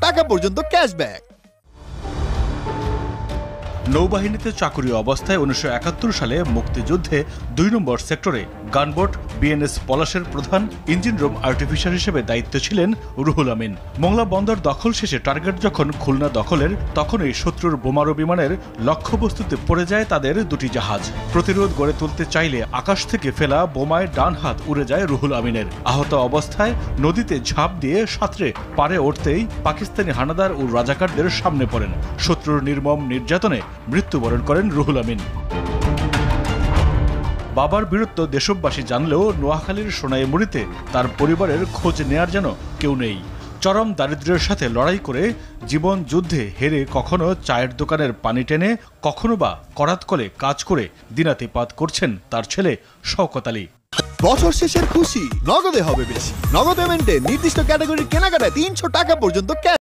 টাকা পর্যন্ত ক্যাশব্যাক। নৌবাহিনীতে চাকুরি অবস্থায় 1971 সালে মুক্তিযুদ্ধে 2 নম্বর সেক্টরে গানবোট বিএনএস পলাশের প্রধান ইঞ্জিন রুম আর্টিফিশার হিসেবে দায়িত্বে ছিলেন রুহুল আমিন। মোংলা বন্দর দখল শেষে টার্গেট যখন খুলনা দখলের, তখনই শত্রুর বোমারু বিমানের লক্ষ্যবস্তুতে পড়ে যায় তাদের দুটি জাহাজ। প্রতিরোধ গড়ে তুলতে চাইলে আকাশ থেকে ফেলা বোমায় ডান হাত উড়ে যায় রুহুল আমিনের। আহত অবস্থায় নদীতে ঝাঁপ দিয়ে সাঁতরে পারে উঠতেই পাকিস্তানি হানাদার ও রাজাকারদের সামনে পড়েন। শত্রুর নির্মম নির্যাতনে মৃত্যুবরণ করেন রুহুল আমিন। বাবার বীরত্ব দেশবাসী জানলেও নোয়াখালীর সোনাইমুড়িতে তার পরিবারের খোঁজ নেয়ার যেন কেউ নেই। চরম দারিদ্র্যের সাথে লড়াই করে জীবন যুদ্ধে হেরে কখনো চায়ের দোকানের পানি টেনে, কখনো বা করাত কলে কাজ করে দিনাতিপাত করছেন তার ছেলে শওকত আলী। বছর শেষের খুশি নগদে হবে বেশি। নগদ পেমেন্টে নির্দিষ্ট ক্যাটাগরির কেনাকাটায় 300 টাকা পর্যন্ত ক্যাশ।